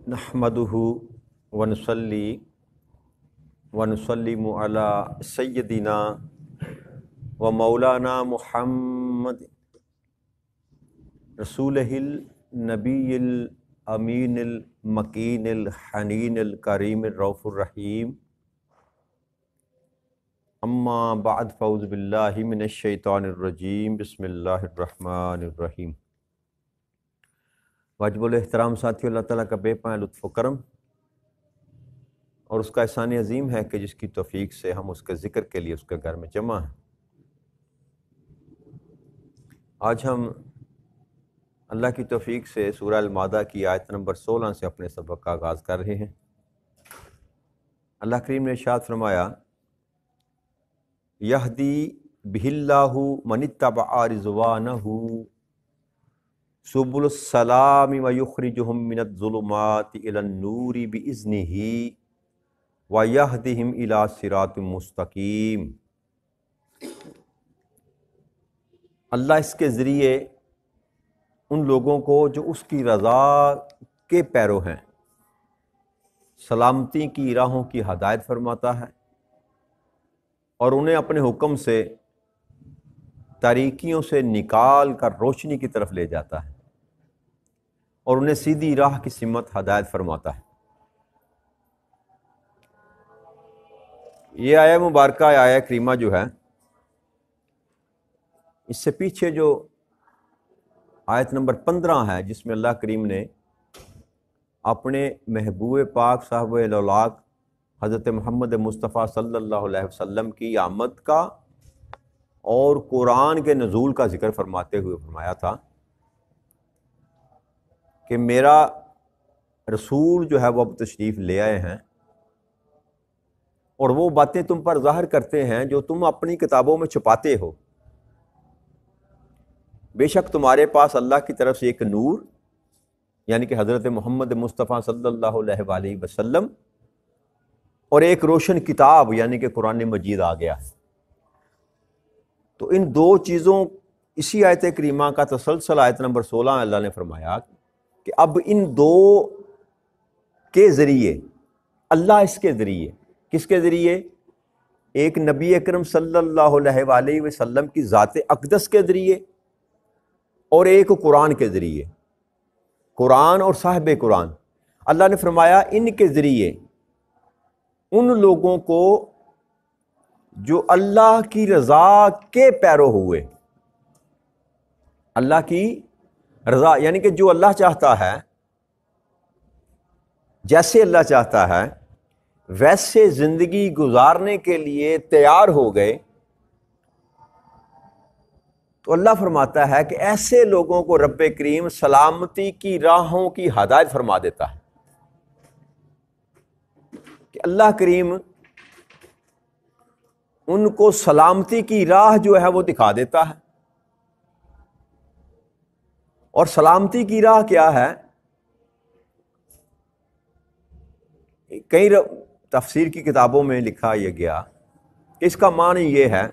نحمدہ ونصلی ونسلم علی سیدنا و مولانا محمد رسولہ النبی الامین المکین الحنین الکریم الرؤوف الرحیم اما بعد فاعوذ باللہ من الشیطان الرجیم بسم اللہ الرحمن الرحیم۔ واجب الاحترام ساتھیو، اللہ تعالیٰ کا بے پناہ لطف و کرم اور اس کا احسان عظیم ہے کہ جس کی توفیق سے ہم اس کے ذکر کے لیے اس کے گھر میں جمع ہیں۔ آج ہم اللہ کی توفیق سے سورہ المائدہ کی آیت نمبر 16 سے اپنے سبق کا آغاز کر رہے ہیں۔ اللہ کریم نے ارشاد فرمایا، یہدی بہ اللہ من اتبع رضوانہ سبل السلام ویخرجہم من الظلمات الی النور بإذنہ ویہدہم الی صراط مستقیم۔ اللہ اس کے ذریعے ان لوگوں کو جو اس کی رضا کے پیرو ہیں سلامتی کی راہوں کی ہدایت فرماتا ہے اور انہیں اپنے حکم سے تاریکیوں سے نکال کر روشنی کی طرف لے جاتا ہے اور انہیں سیدھی راہ کی سمت ہدایت فرماتا ہے۔ یہ آیہ مبارکہ آیہ کریمہ جو ہے، اس سے پیچھے جو آیت نمبر 15 ہے جس میں اللہ کریم نے اپنے محبوب پاک صاحب الاولاق حضرت محمد مصطفیٰ صلی اللہ علیہ وسلم کی آمد کا اور قرآن کے نزول کا ذکر فرماتے ہوئے فرمایا تھا کہ میرا رسول جو ہے وہ اب تشریف لے آئے ہیں اور وہ باتیں تم پر ظاہر کرتے ہیں جو تم اپنی کتابوں میں چھپاتے ہو۔ بے شک تمہارے پاس اللہ کی طرف سے ایک نور یعنی کہ حضرت محمد مصطفیٰ صلی اللہ علیہ وآلہ وسلم اور ایک روشن کتاب یعنی کہ قرآن مجید آ گیا ہے۔ تو ان دو چیزوں، اسی آیت کریمہ کا تسلسل آیت نمبر 16 اللہ نے فرمایا کہ اب ان دو کے ذریعے اللہ اس کے ذریعے، کس کے ذریعے؟ ایک نبی اکرم صلی اللہ علیہ وآلہ وسلم کی ذات اقدس کے ذریعے اور ایک قرآن کے ذریعے، قرآن اور صاحب قرآن، اللہ نے فرمایا ان کے ذریعے ان لوگوں کو جو اللہ کی رضا کے پیرو ہوئے، اللہ کی رضا یعنی کہ جو اللہ چاہتا ہے، جیسے اللہ چاہتا ہے ویسے زندگی گزارنے کے لیے تیار ہو گئے، تو اللہ فرماتا ہے کہ ایسے لوگوں کو رب کریم سلامتی کی راہوں کی ہدایت فرما دیتا ہے کہ اللہ کریم ان کو سلامتی کی راہ جو ہے وہ دکھا دیتا ہے۔ اور سلامتی کی راہ کیا ہے؟ کئی تفسیر کی کتابوں میں لکھا یہ گیا کہ اس کا معنی یہ ہے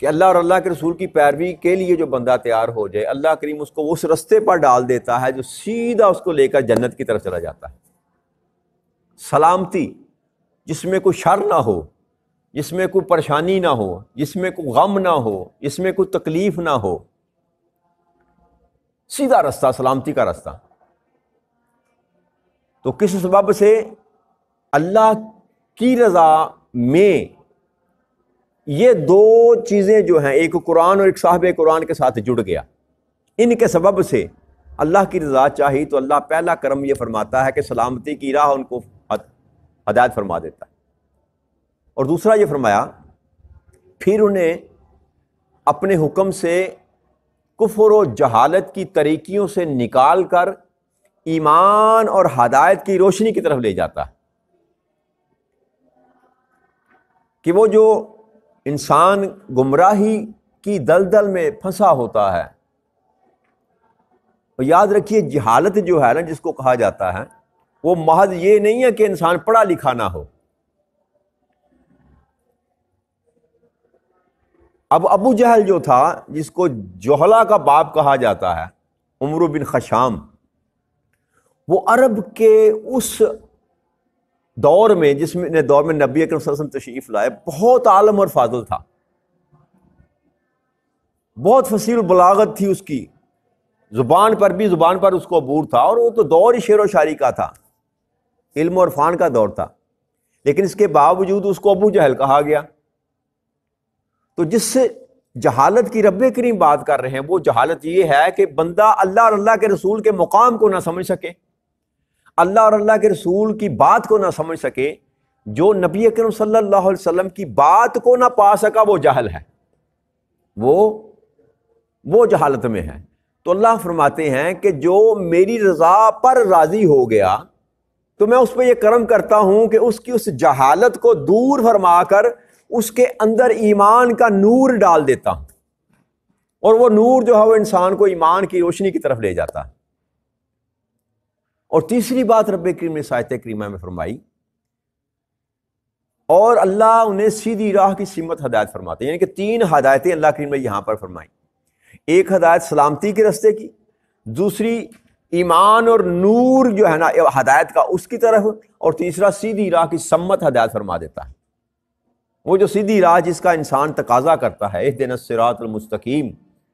کہ اللہ اور اللہ کے رسول کی پیروی کے لیے جو بندہ تیار ہو جائے، اللہ کریم اس کو اس رستے پر ڈال دیتا ہے جو سیدھا اس کو لے کر جنت کی طرف چلا جاتا ہے۔ سلامتی جس میں کوئی شر نہ ہو، جس میں کوئی پریشانی نہ ہو، جس میں کوئی غم نہ ہو، جس میں کوئی تکلیف نہ ہو، سیدھا رستہ، سلامتی کا رستہ۔ تو کس سبب سے؟ اللہ کی رضا میں یہ دو چیزیں جو ہیں، ایک قرآن اور ایک صاحب قرآن کے ساتھ جڑ گیا، ان کے سبب سے اللہ کی رضا چاہی تو اللہ پہلا کرم یہ فرماتا ہے کہ سلامتی کی راہ ان کو ہدایت فرما دیتا ہے، اور دوسرا یہ فرمایا پھر انہیں اپنے حکم سے کفر و جہالت کی تاریکیوں سے نکال کر ایمان اور ہدایت کی روشنی کی طرف لے جاتا ہے کہ وہ جو انسان گمراہی کی دلدل میں پھنسا ہوتا ہے، اور یاد رکھیے جہالت جو ہے نا جس کو کہا جاتا ہے، وہ محض یہ نہیں ہے کہ انسان پڑھا لکھا نہ ہو۔ اب ابو جہل جو تھا، جس کو جہلا کا باپ کہا جاتا ہے، عمرو بن خشام، وہ عرب کے اس دور میں جس میں دور میں نبی اکرم صلی اللہ علیہ وسلم تشریف لائے بہت عالم اور فاضل تھا، بہت فصیح البلاغت تھی اس کی، زبان پر اس کو عبور تھا، اور وہ تو دور ہی شعر و شاعری کا تھا، علم اور عرفان کا دور تھا، لیکن اس کے باوجود اس کو ابو جہل کہا گیا۔ تو جس سے جہالت کی رب کریم بات کر رہے ہیں، وہ جہالت یہ ہے کہ بندہ اللہ اور اللہ کے رسول کے مقام کو نہ سمجھ سکے، اللہ اور اللہ کے رسول کی بات کو نہ سمجھ سکے، جو نبی اکرم صلی اللہ علیہ وسلم کی بات کو نہ پا سکا وہ جاہل ہے، وہ جہالت میں ہے۔ تو اللہ فرماتے ہیں کہ جو میری رضا پر راضی ہو گیا تو میں اس پہ یہ کرم کرتا ہوں کہ اس کی اس جہالت کو دور فرما کر اس کے اندر ایمان کا نور ڈال دیتا ہوں، اور وہ نور جو ہے وہ انسان کو ایمان کی روشنی کی طرف لے جاتا ہے۔ اور تیسری بات رب کریم نے اس آیت کریمہ میں فرمائی، اور اللہ انہیں سیدھی راہ کی سمت ہدایت فرماتے ہیں، یعنی کہ 3 ہدایتیں اللہ کریم نے یہاں پر فرمائی۔ ایک ہدایت سلامتی کے راستے کی، دوسری ایمان اور نور جو ہے نا ہدایت کا اس کی طرف، اور تیسرا سیدھی راہ کی سمت ہدایت فرما دیتا ہے۔ وہ جو سیدھی راہ جس کا انسان تقاضا کرتا ہے، اہدنا الصراط المستقیم،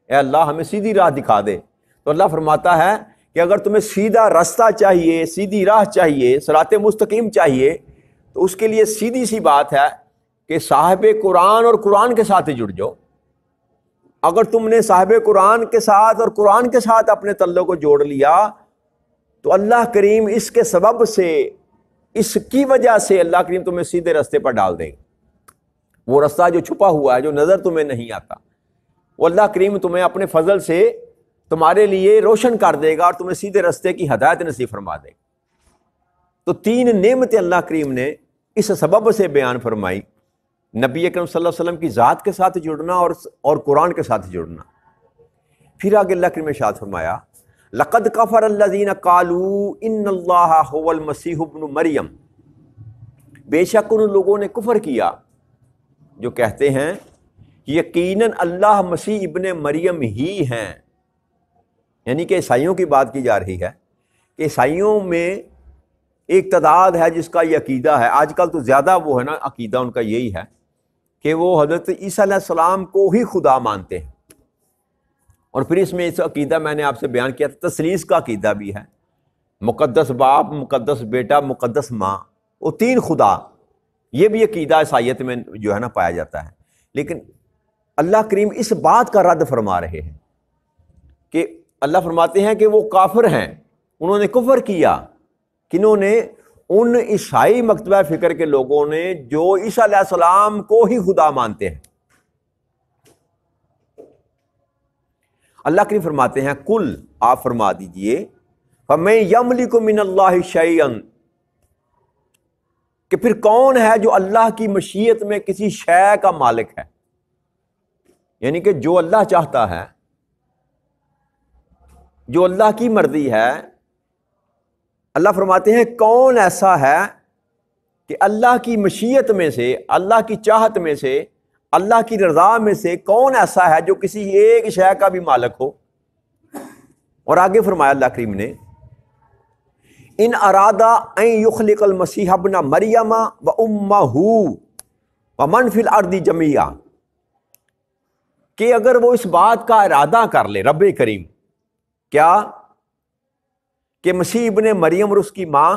اے اللہ ہمیں سیدھی راہ دکھا دے، تو اللہ فرماتا ہے کہ اگر تمہیں سیدھا راستہ چاہیے، سیدھی راہ چاہیے، صراط مستقیم چاہیے، تو اس کے لیے سیدھی سی بات ہے کہ صاحب قرآن اور قرآن کے ساتھ جڑ جاؤ۔ اگر تم نے صاحب قرآن کے ساتھ اور قرآن کے ساتھ اپنے تعلق کو جوڑ لیا تو اللہ کریم اس کے سبب سے، اس کی وجہ سے اللہ کریم تمہیں سیدھے راستے پر ڈال دیں گے۔ وہ راستہ جو چھپا ہوا ہے، جو نظر تمہیں نہیں آتا، وہ اللہ کریم تمہیں اپنے فضل سے تمہارے لیے روشن کر دے گا اور تمہیں سیدھے راستے کی ہدایت نصیب فرما دے گا۔ تو 3 نعمتیں اللہ کریم نے اس سبب سے بیان فرمائی، نبی اکرم صلی اللہ علیہ وسلم کی ذات کے ساتھ جڑنا اور قرآن کے ساتھ جڑنا۔ پھر آگے اللہ کریم نے ارشاد فرمایا، لقد کفر الذین قالوا ان اللہ هو المسیح ابن مریم، بے شک ان لوگوں نے کفر کیا جو کہتے ہیں یقیناً اللہ مسیح ابن مریم ہی ہیں، یعنی کہ عیسائیوں کی بات کی جا رہی ہے کہ عیسائیوں میں ایک تعداد ہے جس کا یہ عقیدہ ہے، آج کل تو زیادہ وہ ہے نا، عقیدہ ان کا یہی ہے کہ وہ حضرت عیسیٰ علیہ السلام کو ہی خدا مانتے ہیں۔ اور پھر اس میں اس عقیدہ میں نے آپ سے بیان کیا تھا، تثلیث کا عقیدہ بھی ہے، مقدس باپ، مقدس بیٹا، مقدس ماں، وہ 3 خدا، یہ بھی عقیدہ عیسائیت میں جو ہے نا پایا جاتا ہے۔ لیکن اللہ کریم اس بات کا رد فرما رہے ہیں کہ اللہ فرماتے ہیں کہ وہ کافر ہیں، انہوں نے کفر کیا، کنہوں نے؟ ان عیسائی مکتبہ فکر کے لوگوں نے جو عیسیٰ علیہ السلام کو ہی خدا مانتے ہیں۔ اللہ کریم فرماتے ہیں کل، آپ فرما دیجئے، فَمَن يَمْلِكُ مِنَ اللَّهِ شَيْئًا، کہ پھر کون ہے جو اللہ کی مشیت میں کسی شے کا مالک ہے، یعنی کہ جو اللہ چاہتا ہے، جو اللہ کی مرضی ہے، اللہ فرماتے ہیں کون ایسا ہے کہ اللہ کی مشیت میں سے، اللہ کی چاہت میں سے، اللہ کی رضا میں سے کون ایسا ہے جو کسی ایک شے کا بھی مالک ہو۔ اور آگے فرمایا اللہ کریم نے، ان ارادہ ان یخلق المسیح ابن مریم و امہ ومن فی الارض جمیعا، کہ اگر وہ اس بات کا ارادہ کر لے رب کریم، کیا؟ کہ مسیح ابن مریم اور اس کی ماں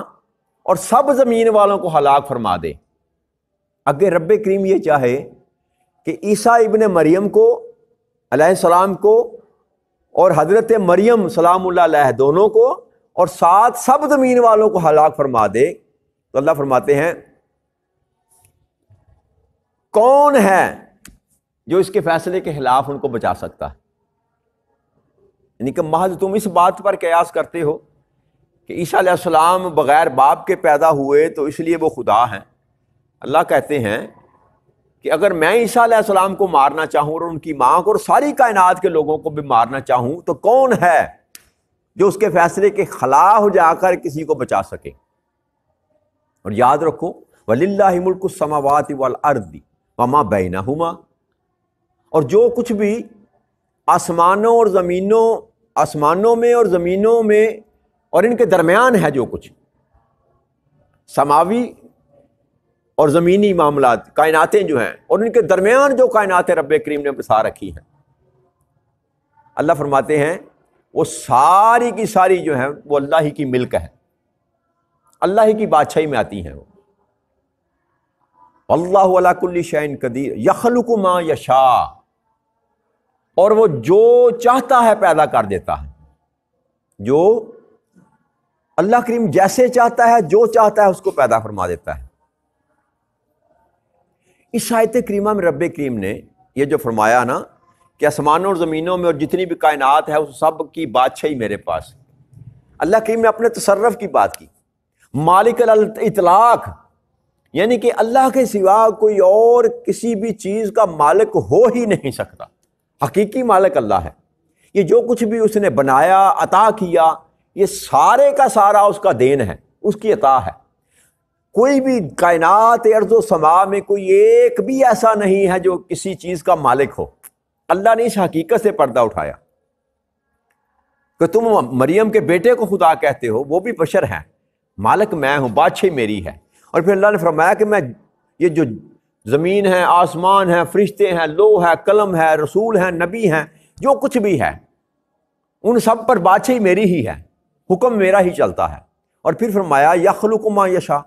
اور سب زمین والوں کو ہلاک فرما دے۔ اگر رب کریم یہ چاہے کہ عیسیٰ ابن مریم کو علیہ السلام کو اور حضرت مریم سلام اللہ علیہ دونوں کو اور ساتھ سب زمین والوں کو ہلاک فرما دے، تو اللہ فرماتے ہیں کون ہے جو اس کے فیصلے کے خلاف ان کو بچا سکتا ہے؟ یعنی کہ محض تم اس بات پر قیاس کرتے ہو کہ عیسیٰ علیہ السلام بغیر باپ کے پیدا ہوئے تو اس لیے وہ خدا ہیں۔ اللہ کہتے ہیں کہ اگر میں عیسیٰ علیہ السلام کو مارنا چاہوں اور ان کی ماں کو اور ساری کائنات کے لوگوں کو بھی مارنا چاہوں تو کون ہے جو اس کے فیصلے کے خلاف جا کر کسی کو بچا سکے؟ اور یاد رکھو وَلِلَّهِ مُلْكُ السَّمَاوَاتِ وَالْأَرْضِ وَمَا بَيْنَهُمَا، اور جو کچھ بھی آسمانوں میں اور زمینوں میں اور ان کے درمیان ہے جو کچھ سماوی اور زمینی معاملات، کائناتیں جو ہیں، اور ان کے درمیان جو کائنات رب کریم نے بسا رکھی ہیں، اللہ فرماتے ہیں وہ ساری کی ساری جو ہیں وہ اللہ ہی کی ملک ہے، اللہ ہی کی بادشاہی میں آتی ہیں وہ۔ اللہ علی کل شیء قدیر یخلق ما یشاء، اور وہ جو چاہتا ہے پیدا کر دیتا ہے، جو اللہ کریم جیسے چاہتا ہے، جو چاہتا ہے اس کو پیدا فرما دیتا ہے۔ اس آیت کریمہ میں رب کریم نے یہ جو فرمایا نا کہ آسمانوں اور زمینوں میں اور جتنی بھی کائنات ہے اس سب کی بادشاہی میرے پاس، اللہ کریم نے اپنے تصرف کی بات کی۔ مالک الاطلاق، یعنی کہ اللہ کے سوا کوئی اور کسی بھی چیز کا مالک ہو ہی نہیں سکتا، حقیقی مالک اللہ ہے۔ یہ جو کچھ بھی اس نے بنایا، عطا کیا، یہ سارے کا سارا اس کا دین ہے، اس کی عطا ہے۔ کوئی بھی کائنات ارض و سما میں کوئی ایک بھی ایسا نہیں ہے جو کسی چیز کا مالک ہو۔ اللہ نے اس حقیقت سے پردہ اٹھایا کہ تم مریم کے بیٹے کو خدا کہتے ہو، وہ بھی بشر ہیں، مالک میں ہوں، بادشاہی میری ہے۔ اور پھر اللہ نے فرمایا کہ میں یہ جو زمین ہے، آسمان ہے، فرشتے ہیں، لوح ہے، قلم ہے، رسول ہیں، نبی ہیں، جو کچھ بھی ہے ان سب پر بادشاہی میری ہی ہے، حکم میرا ہی چلتا ہے۔ اور پھر فرمایا یخلق ما یشاء،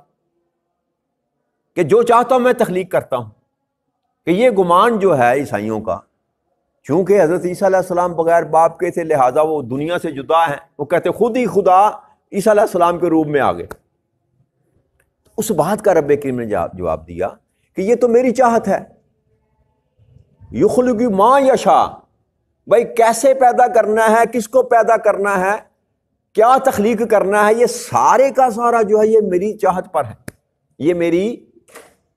کہ جو چاہتا ہوں میں تخلیق کرتا ہوں۔ کہ یہ گمان جو ہے عیسائیوں کا، چونکہ حضرت عیسیٰ علیہ السلام بغیر باپ کے تھے لہٰذا وہ دنیا سے جدا ہیں، وہ کہتے خود ہی خدا عیسیٰ علیہ السلام کے روپ میں آ گئے۔ اس بات کا رب کریم نے جواب دیا کہ یہ تو میری چاہت ہے، یخلق ما یشاء، بھائی کیسے پیدا کرنا ہے، کس کو پیدا کرنا ہے، کیا تخلیق کرنا ہے، یہ سارے کا سارا جو ہے یہ میری چاہت پر ہے، یہ میری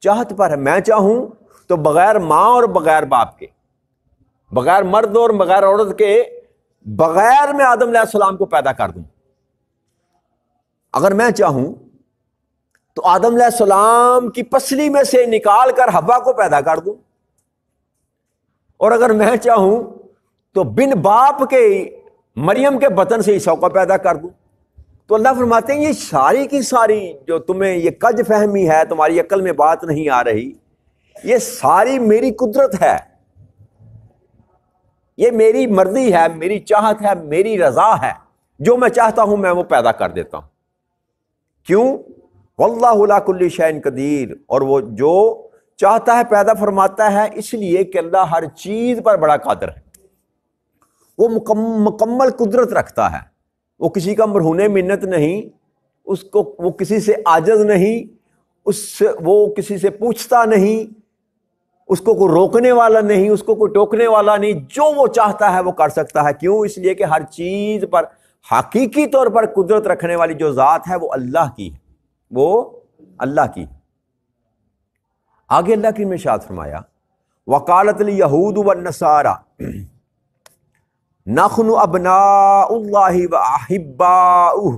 چاہت پر ہے۔ میں چاہوں تو بغیر ماں اور بغیر باپ کے، بغیر مرد اور بغیر عورت کے، بغیر میں آدم علیہ السلام کو پیدا کر دوں۔ اگر میں چاہوں تو آدم علیہ السلام کی پسلی میں سے نکال کر حوا کو پیدا کر دوں، اور اگر میں چاہوں تو بن باپ کے مریم کے بطن سے عیسیٰ کو پیدا کر دوں۔ تو اللہ فرماتے ہیں یہ ساری کی ساری جو تمہیں یہ کج فہمی ہے، تمہاری عقل میں بات نہیں آ رہی، یہ ساری میری قدرت ہے، یہ میری مرضی ہے، میری چاہت ہے، میری رضا ہے، جو میں چاہتا ہوں میں وہ پیدا کر دیتا ہوں۔ کیوں؟ واللہ علی کل شیء قدیر، اور وہ جو چاہتا ہے پیدا فرماتا ہے، اس لیے کہ اللہ ہر چیز پر بڑا قادر ہے، وہ مکمل قدرت رکھتا ہے، وہ کسی کا مرہون منت نہیں، اس کو وہ کسی سے عاجز نہیں، وہ کسی سے پوچھتا نہیں، اس کو کوئی روکنے والا نہیں، اس کو کوئی ٹوکنے والا نہیں، جو وہ چاہتا ہے وہ کر سکتا ہے۔ کیوں؟ اس لیے کہ ہر چیز پر حقیقی طور پر قدرت رکھنے والی جو ذات ہے وہ اللہ کی ہے، وہ اللہ کی۔ آگے اللہ کی ارشاد فرمایا وقالت الیہود والنصارى نحن ابناء اللہ واحباؤہ،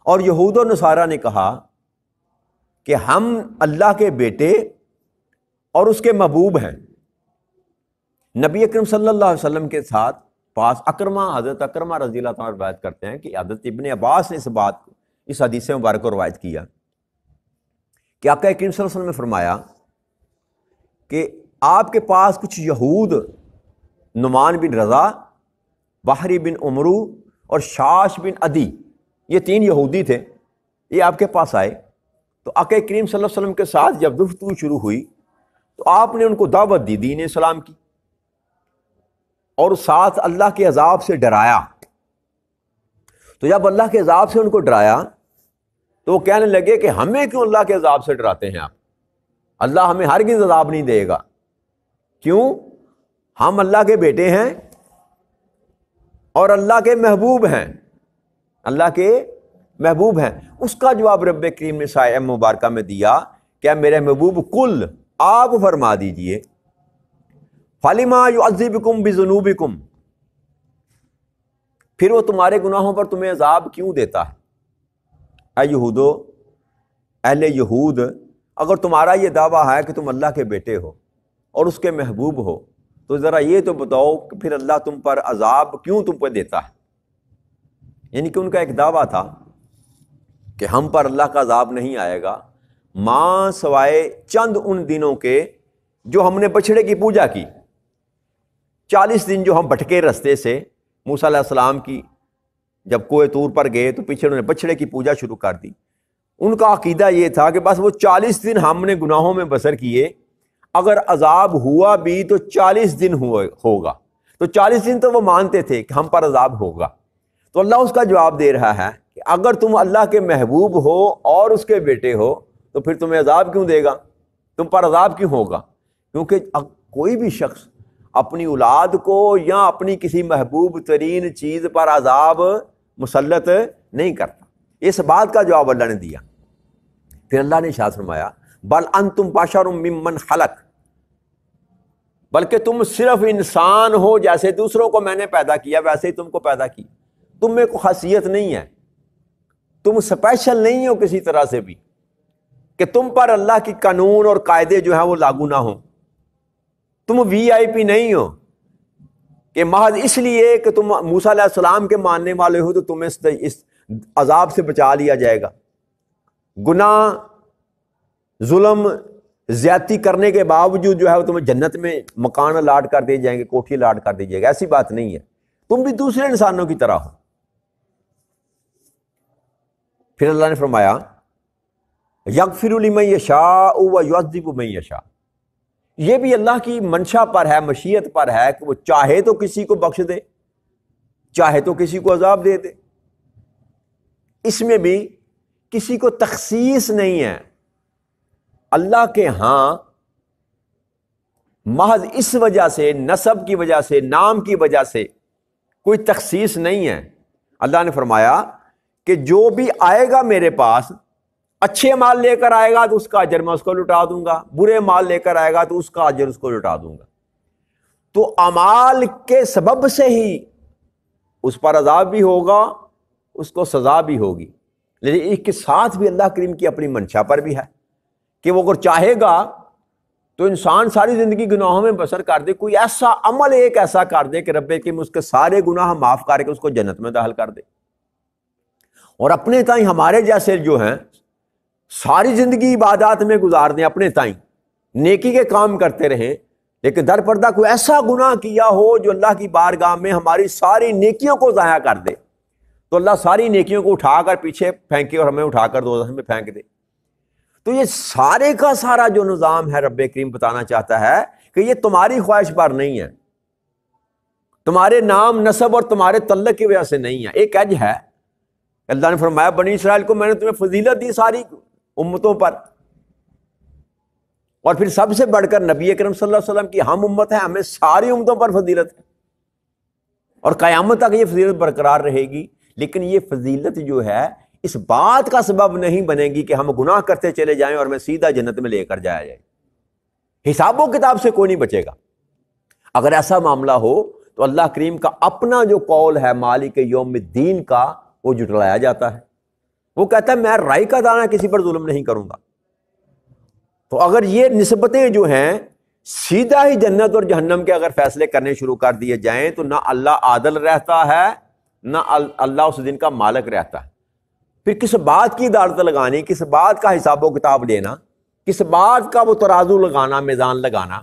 اور یہود و نصارہ نے کہا کہ ہم اللہ کے بیٹے اور اس کے محبوب ہیں۔ نبی اکرم صلی اللہ علیہ وسلم کے ساتھ پاس حضرت اکرمہ رضی اللہ تعالیٰ روایت کرتے ہیں کہ حضرت ابن عباس نے اس حدیث مبارک کو روایت کیا کہ آقا کریم صلی اللہ علیہ وسلم نے فرمایا کہ آپ کے پاس کچھ یہود، نعمان بن رضا، بحری بن عمرو اور شاش بن عدی، یہ 3 یہودی تھے، یہ آپ کے پاس آئے۔ تو آقا کریم صلی اللہ علیہ وسلم کے ساتھ جب گفتگو شروع ہوئی تو آپ نے ان کو دعوت دی دین اسلام کی، اور ساتھ اللہ کے عذاب سے ڈرایا۔ تو جب اللہ کے عذاب سے ان کو ڈرایا تو وہ کہنے لگے کہ ہمیں کیوں اللہ کے عذاب سے ڈراتے ہیں آپ، اللہ ہمیں ہرگز عذاب نہیں دے گا۔ کیوں؟ ہم اللہ کے بیٹے ہیں اور اللہ کے محبوب ہیں، اللہ کے محبوب ہیں۔ اس کا جواب رب کریم نے سایہ مبارکہ میں دیا، کیا میرے محبوب کل آپ فرما دیجئے فَلِمَا يُعَذِّبُكُمْ بِذُنُوبِكُمْ، پھر وہ تمہارے گناہوں پر تمہیں عذاب کیوں دیتا ہے؟ اے یہودو، اہل یہود، اگر تمہارا یہ دعویٰ ہے کہ تم اللہ کے بیٹے ہو اور اس کے محبوب ہو تو ذرا یہ تو بتاؤ کہ پھر اللہ تم پر عذاب کیوں تم پہ دیتا ہے؟ یعنی کہ ان کا ایک دعویٰ تھا کہ ہم پر اللہ کا عذاب نہیں آئے گا ماں سوائے چند ان دنوں کے جو ہم نے بچھڑے کی پوجا کی. 40 دن جو ہم بھٹکے رستے سے، موسیٰ علیہ السلام کی جب کوہ طور پر گئے تو پیچھے انہوں نے بچھڑے کی پوجا شروع کر دی. ان کا عقیدہ یہ تھا کہ بس وہ 40 دن ہم نے گناہوں میں بسر کیے، اگر عذاب ہوا بھی تو 40 دن ہوگا. تو 40 دن تو وہ مانتے تھے کہ ہم پر عذاب ہوگا. تو اللہ اس کا جواب دے رہا ہے کہ اگر تم اللہ کے محبوب ہو اور اس کے بیٹے ہو تو پھر تمہیں عذاب کیوں دے گا، تم پر عذاب کیوں ہوگا؟ کیونکہ کوئی بھی شخص اپنی اولاد کو یا اپنی کسی محبوب ترین چیز پر عذاب مسلط نہیں کرتا. اس بات کا جواب اللہ نے دیا. پھر اللہ نے ارشاد فرمایا بل انتم بشر ممن خلق، بلکہ تم صرف انسان ہو جیسے دوسروں کو میں نے پیدا کیا ویسے ہی تم کو پیدا کی. تم میں کوئی خاصیت نہیں ہے، تم اسپیشل نہیں ہو کسی طرح سے بھی کہ تم پر اللہ کی قانون اور قاعدے جو ہیں وہ لاگو نہ ہوں. تم وی آئی پی نہیں ہو کہ محض اس لیے کہ تم موسیٰ علیہ السلام کے ماننے والے ہو تو تمہیں اس عذاب سے بچا لیا جائے گا. گناہ، ظلم، زیادتی کرنے کے باوجود جو ہے وہ تمہیں جنت میں مکان الاٹ کر دیے جائیں گے، کوٹھی الاٹ کر دی جائے گی. ایسی بات نہیں ہے، تم بھی دوسرے انسانوں کی طرح ہو. پھر اللہ نے فرمایا یغفر لمن یشاء ویعذب من یشاء، یہ بھی اللہ کی منشا پر ہے، مشیت پر ہے کہ وہ چاہے تو کسی کو بخش دے، چاہے تو کسی کو عذاب دے دے. اس میں بھی کسی کو تخصیص نہیں ہے. اللہ کے ہاں محض اس وجہ سے، نسب کی وجہ سے، نام کی وجہ سے کوئی تخصیص نہیں ہے. اللہ نے فرمایا کہ جو بھی آئے گا میرے پاس، اچھے مال لے کر آئے گا تو اس کا اجر میں اس کو لٹا دوں گا، برے مال لے کر آئے گا تو اس کا اجر اس کو لٹا دوں گا. تو اعمال کے سبب سے ہی اس پر عذاب بھی ہوگا، اس کو سزا بھی ہوگی. لیکن اس کے ساتھ بھی اللہ کریم کی اپنی منشا پر بھی ہے کہ وہ اگر چاہے گا تو انسان ساری زندگی گناہوں میں بسر کر دے، کوئی ایسا عمل ایک ایسا کر دے کہ رب کریم اس کے سارے گناہ معاف کر کے اس کو جنت میں داخل کر دے. اور اپنے تائیں ہمارے جیسے جو ہیں ساری زندگی عبادات میں گزار دیں، اپنے تائیں نیکی کے کام کرتے رہیں، لیکن در پردہ کوئی ایسا گناہ کیا ہو جو اللہ کی بارگاہ میں ہماری ساری نیکیوں کو ضائع کر دے، تو اللہ ساری نیکیوں کو اٹھا کر پیچھے پھینکے اور ہمیں اٹھا کر دوزخ میں پھینک دے. تو یہ سارے کا سارا جو نظام ہے رب کریم بتانا چاہتا ہے کہ یہ تمہاری خواہش پر نہیں ہے، تمہارے نام، نسب اور تمہارے تعلق کی وجہ سے نہیں ہے. ایک ایج ہے، اللہ نے فرمایا بنی اسرائیل کو میں نے تمہیں فضیلت دی ساری امتوں پر، اور پھر سب سے بڑھ کر نبی اکرم صلی اللہ علیہ وسلم کی ہم امت ہے، ہمیں ساری امتوں پر فضیلت ہے اور قیامت تک یہ فضیلت برقرار رہے گی. لیکن یہ فضیلت جو ہے اس بات کا سبب نہیں بنے گی کہ ہم گناہ کرتے چلے جائیں اور ہمیں سیدھا جنت میں لے کر جایا جائے. حساب و کتاب سے کوئی نہیں بچے گا. اگر ایسا معاملہ ہو تو اللہ کریم کا اپنا جو قول ہے مالک یوم الدین کا وہ جھٹلایا جاتا ہے. وہ کہتا ہے میں رائی کا دانہ کسی پر ظلم نہیں کروں گا. تو اگر یہ نسبتیں جو ہیں سیدھا ہی جنت اور جہنم کے اگر فیصلے کرنے شروع کر دیے جائیں تو نہ اللہ عادل رہتا ہے نہ اللہ اس دن کا مالک رہتا ہے. پھر کس بات کی عدالت لگانی، کس بات کا حساب و کتاب لینا، کس بات کا وہ ترازو لگانا، میزان لگانا.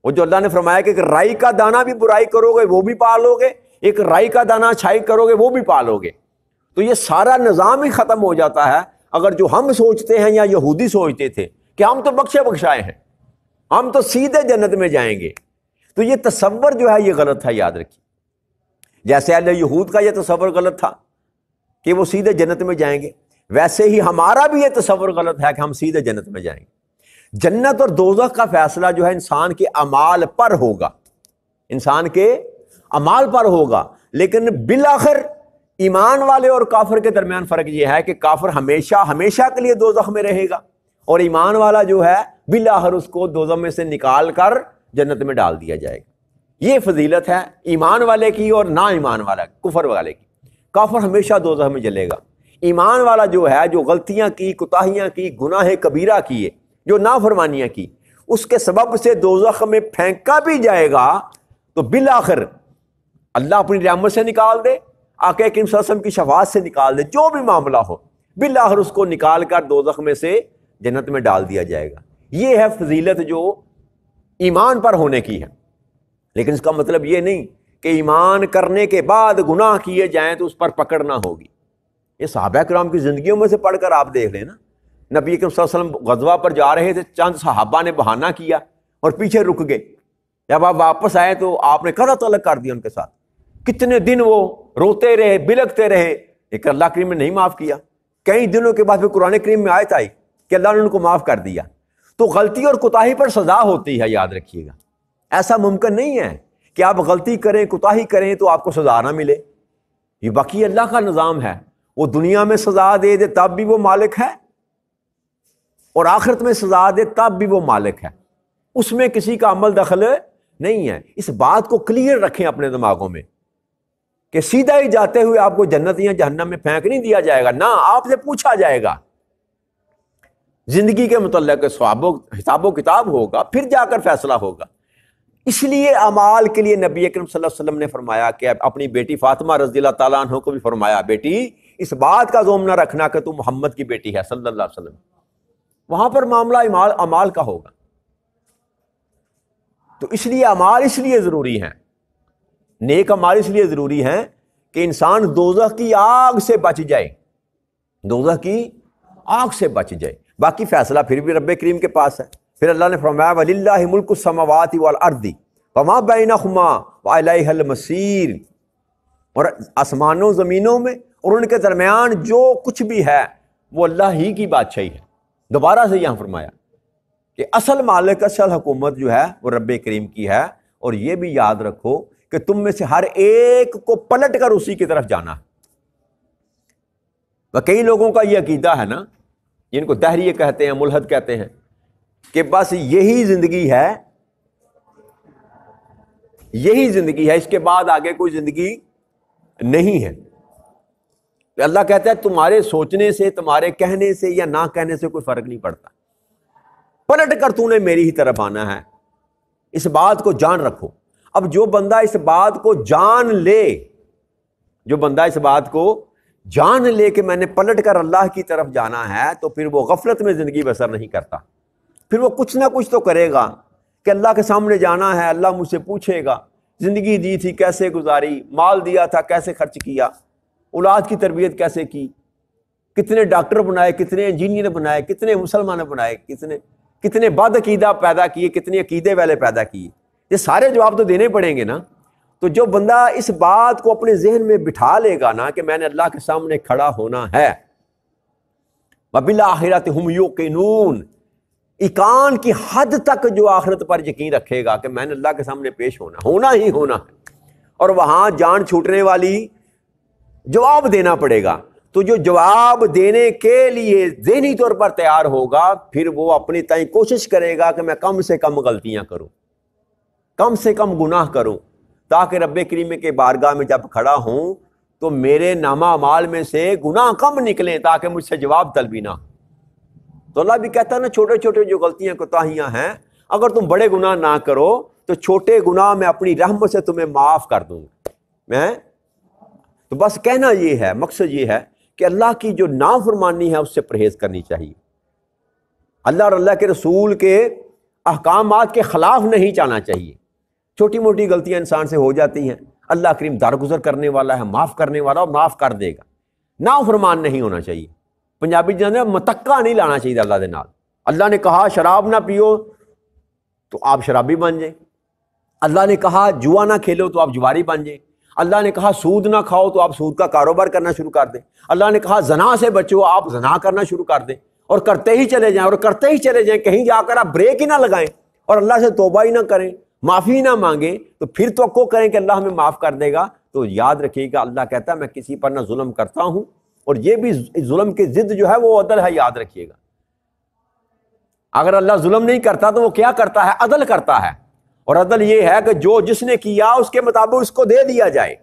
وہ جو اللہ نے فرمایا کہ ایک رائی کا دانہ بھی برائی کرو گے وہ بھی پالو گے، ایک رائی کا دانہ اچھائی کرو گے وہ بھی پالو گے. تو یہ سارا نظام ہی ختم ہو جاتا ہے اگر جو ہم سوچتے ہیں یا یہودی سوچتے تھے کہ ہم تو بخشے بخشائے ہیں، ہم تو سیدھے جنت میں جائیں گے. تو یہ تصور جو ہے یہ غلط تھا، یاد رکھیے. جیسے اہل یہود کا یہ تصور غلط تھا کہ وہ سیدھے جنت میں جائیں گے، ویسے ہی ہمارا بھی یہ تصور غلط ہے کہ ہم سیدھے جنت میں جائیں گے. جنت اور دوزخ کا فیصلہ جو ہے انسان کے اعمال پر ہوگا، انسان کے اعمال پر ہوگا. لیکن بالآخر ایمان والے اور کافر کے درمیان فرق یہ ہے کہ کافر ہمیشہ ہمیشہ کے لیے دوزخ میں رہے گا اور ایمان والا جو ہے بالآخر اس کو دوزخ میں سے نکال کر جنت میں ڈال دیا جائے گا. یہ فضیلت ہے ایمان والے کی اور نا ایمان والا کفر والے کی. کافر ہمیشہ دوزخ میں جلے گا. ایمان والا جو ہے جو غلطیاں کی، کوتاہیاں کی، گناہ کبیرہ کیے، جو نافرمانیاں کی، اس کے سبب سے دوزخ میں پھینکا بھی جائے گا تو بالآخر اللہ اپنی رحمت سے نکال دے، آقا کریم صلی اللہ علیہ وسلم کی شفاعت سے نکال دے، جو بھی معاملہ ہو بالآخر اس کو نکال کر دوزخ میں سے جنت میں ڈال دیا جائے گا۔ یہ ہے فضیلت جو ایمان پر ہونے کی ہے، لیکن اس کا مطلب یہ نہیں کہ ایمان کرنے کے بعد گناہ کیے جائیں تو اس پر پکڑ نہ ہوگی۔ یہ صحابہ کرام کی زندگیوں میں سے پڑھ کر آپ دیکھ لیں نا، نبی کریم صلی اللہ علیہ وسلم غزوہ پر جا رہے تھے، چند صحابہ نے بہانہ کیا اور پیچھے رک گئے، جب آپ واپس آئے تو آپ نے قضا طلب کر دیا ان کے ساتھ، کتنے دن وہ روتے رہے، بلکتے رہے، لیکن اللہ کریم نے نہیں معاف کیا۔ کئی دنوں کے بعد پھر قرآن کریم میں آیت آئی کہ اللہ نے ان کو معاف کر دیا۔ تو غلطی اور کوتاہی پر سزا ہوتی ہے، یاد رکھیے گا۔ ایسا ممکن نہیں ہے کہ آپ غلطی کریں، کوتاہی کریں تو آپ کو سزا نہ ملے، یہ باقی اللہ کا نظام ہے۔ وہ دنیا میں سزا دے دے تب بھی وہ مالک ہے، اور آخرت میں سزا دے تب بھی وہ مالک ہے، اس میں کسی کا عمل دخل نہیں ہے۔ اس بات کو کلیئر رکھیں اپنے دماغوں میں کہ سیدھا ہی جاتے ہوئے آپ کو جنت یا جہنم میں پھینک نہیں دیا جائے گا، نہ، آپ سے پوچھا جائے گا زندگی کے متعلق، حساب و کتاب ہوگا، پھر جا کر فیصلہ ہوگا۔ اس لیے اعمال کے لیے نبی اکرم صلی اللہ علیہ وسلم نے فرمایا کہ اپنی بیٹی فاطمہ رضی اللہ تعالیٰ عنہ کو بھی فرمایا، بیٹی اس بات کا ذوم نہ رکھنا کہ تم محمد کی بیٹی ہے صلی اللہ علیہ وسلم، وہاں پر معاملہ اعمال کا ہوگا۔ تو اس لیے اعمال اس لیے ضروری ہیں، نیک اعمال اس لیے ضروری ہیں کہ انسان دوزخ کی آگ سے بچ جائے، دوزخ کی آگ سے بچ جائے۔ باقی فیصلہ پھر بھی رب کریم کے پاس ہے۔ پھر اللہ نے فرمایا وَلِلَّهِ مُلْكُ السَّمَاوَاتِ وَالْأَرْضِ وَمَا بَيْنَهُمَا وَإِلَيْهِ الْمَصِيرُ، اور آسمانوں زمینوں میں اور ان کے درمیان جو کچھ بھی ہے وہ اللہ ہی کی بادشاہی ہے۔ دوبارہ سے یہاں فرمایا کہ اصل مالک، اصل حکومت جو ہے وہ رب کریم کی ہے، اور یہ بھی یاد رکھو کہ تم میں سے ہر ایک کو پلٹ کر اسی کی طرف جانا ہے۔ کئی لوگوں کا یہ عقیدہ ہے نا، جن کو دہریہ کہتے ہیں، ملحد کہتے ہیں، کہ بس یہی زندگی ہے، یہی زندگی ہے، اس کے بعد آگے کوئی زندگی نہیں ہے۔ اللہ کہتا ہے تمہارے سوچنے سے، تمہارے کہنے سے یا نہ کہنے سے کوئی فرق نہیں پڑتا، پلٹ کر تو نے میری ہی طرف آنا ہے، اس بات کو جان رکھو۔ اب جو بندہ اس بات کو جان لے، جو بندہ اس بات کو جان لے کہ میں نے پلٹ کر اللہ کی طرف جانا ہے، تو پھر وہ غفلت میں زندگی بسر نہیں کرتا، پھر وہ کچھ نہ کچھ تو کرے گا کہ اللہ کے سامنے جانا ہے، اللہ مجھ سے پوچھے گا زندگی دی تھی کیسے گزاری، مال دیا تھا کیسے خرچ کیا، اولاد کی تربیت کیسے کی، کتنے ڈاکٹر بنائے، کتنے انجینئر بنائے، کتنے مسلمان بنائے، کتنے بد عقیدہ پیدا کیے، کتنے عقیدے والے پیدا کیے، یہ سارے جواب تو دینے پڑیں گے نا۔ تو جو بندہ اس بات کو اپنے ذہن میں بٹھا لے گا نا کہ میں نے اللہ کے سامنے کھڑا ہونا ہے، وَبِالْآخِرَةِ هُمْ يُوقِنُونَ، ایقان کی حد تک جو آخرت پر یقین رکھے گا کہ میں نے اللہ کے سامنے پیش ہونا ہی ہونا ہے، اور وہاں جان چھوٹنے والی جواب دینا پڑے گا، تو جو جواب دینے کے لیے ذہنی طور پر تیار ہوگا، پھر وہ اپنی تئیں کوشش کرے گا کہ میں کم سے کم غلطیاں کروں، کم سے کم گناہ کروں، تاکہ رب کریم کے بارگاہ میں جب کھڑا ہوں تو میرے نامہ اعمال میں سے گناہ کم نکلیں، تاکہ مجھ سے جواب طلبی نہ ہو۔ تو اللہ بھی کہتا ہے نا، چھوٹے چھوٹے جو غلطیاں کوتاہیاں ہیں، اگر تم بڑے گناہ نہ کرو تو چھوٹے گناہ میں اپنی رحمت سے تمہیں معاف کر دوں گا۔ تو بس کہنا یہ ہے، مقصد یہ ہے کہ اللہ کی جو نافرمانی ہے اس سے پرہیز کرنی چاہیے، اللہ اور اللہ کے رسول کے احکامات کے خلاف نہیں جانا چاہیے۔ چھوٹی موٹی غلطیاں انسان سے ہو جاتی ہیں، اللہ کریم درگزر کرنے والا ہے، معاف کرنے والا، اور معاف کر دے گا۔ نافرمان نہیں ہونا چاہیے، پنجابی جانے متکا نہیں لانا چاہیے اللہ دے نال۔ اللہ نے کہا شراب نہ پیو تو آپ شرابی بن جائیں، اللہ نے کہا جوا نہ کھیلو تو آپ جواری بن جائیں، اللہ نے کہا سود نہ کھاؤ تو آپ سود کا کاروبار کرنا شروع کر دیں، اللہ نے کہا زنا سے بچو آپ زنا کرنا شروع کر دیں، اور کرتے ہی چلے جائیں، اور کرتے ہی چلے جائیں، کہیں جا کر آپ بریک ہی نہ لگائیں اور اللہ سے توبہ ہی نہ کریں، معافی نہ مانگیں، تو پھر توقع کریں کہ اللہ ہمیں معاف کر دے گا۔ تو یاد رکھیے گا اللہ کہتا ہے میں کسی پر نہ ظلم کرتا ہوں، اور یہ بھی ظلم کی ضد جو ہے وہ عدل ہے، یاد رکھیے گا۔ اگر اللہ ظلم نہیں کرتا تو وہ کیا کرتا ہے؟ عدل کرتا ہے، اور عدل یہ ہے کہ جو جس نے کیا اس کے مطابق اس کو دے دیا جائے۔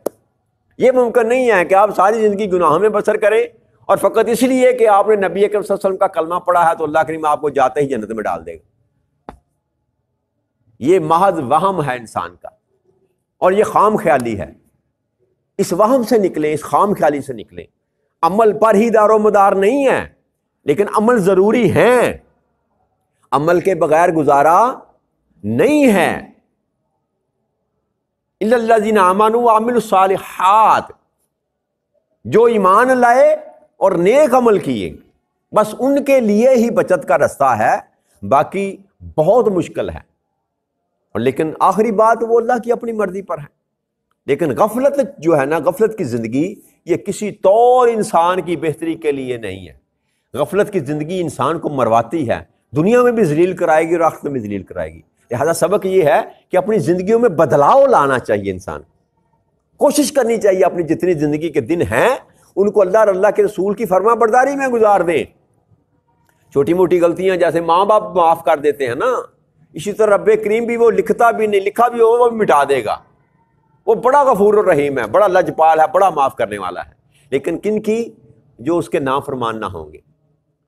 یہ ممکن نہیں ہے کہ آپ ساری زندگی گناہوں میں بسر کریں، اور فقط اس لیے کہ آپ نے نبی اکرم صلی اللہ علیہ وسلم کا کلمہ پڑھا ہے تو اللہ کریم آپ کو جاتے ہی جنت میں ڈال دے گا۔ یہ محض وہم ہے انسان کا، اور یہ خام خیالی ہے۔ اس وہم سے نکلیں، اس خام خیالی سے نکلیں۔ عمل پر ہی دار و مدار نہیں ہے، لیکن عمل ضروری ہیں، عمل کے بغیر گزارا نہیں ہے۔ الا الذین آمنوا وعملوا الصالحات، جو ایمان لائے اور نیک عمل کیے، بس ان کے لیے ہی بچت کا رستہ ہے، باقی بہت مشکل ہے۔ اور لیکن آخری بات وہ اللہ کی اپنی مرضی پر ہے۔ لیکن غفلت جو ہے نا، غفلت کی زندگی، یہ کسی طور انسان کی بہتری کے لیے نہیں ہے۔ غفلت کی زندگی انسان کو مرواتی ہے، دنیا میں بھی ذلیل کرائے گی اور آخرت میں بھی ذلیل کرائے گی۔ لہذا سبق یہ ہے کہ اپنی زندگیوں میں بدلاؤ لانا چاہیے، انسان کوشش کرنی چاہیے اپنی جتنی زندگی کے دن ہیں ان کو اللہ اور اللہ کے رسول کی فرما برداری میں گزار دیں۔ چھوٹی موٹی غلطیاں جیسے ماں باپ معاف کر دیتے ہیں نا، اسی طرح رب کریم بھی وہ لکھتا بھی نہیں، لکھا بھی ہو وہ بھی مٹا دے گا۔ وہ بڑا غفور الرحیم ہے، بڑا لجپال ہے، بڑا معاف کرنے والا ہے۔ لیکن کن کی؟ جو اس کے نافرمان نہ ہوں گے،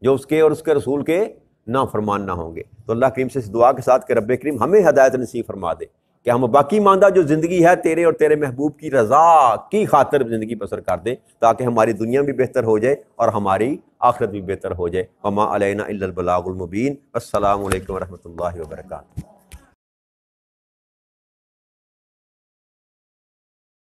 جو اس کے اور اس کے رسول کے نافرمان نہ ہوں گے۔ تو اللہ کریم سے اس دعا کے ساتھ کہ رب کریم ہمیں ہدایت نصیب فرما دے کہ ہم باقی ماندہ جو زندگی ہے تیرے اور تیرے محبوب کی رضا کی خاطر زندگی بسر کر دیں، تاکہ ہماری دنیا بھی بہتر ہو جائے اور ہماری آخرت بھی بہتر ہو جائے۔ وما علینا الا البلاغ المبین۔ السلام علیکم ورحمۃ اللہ وبرکاتہ۔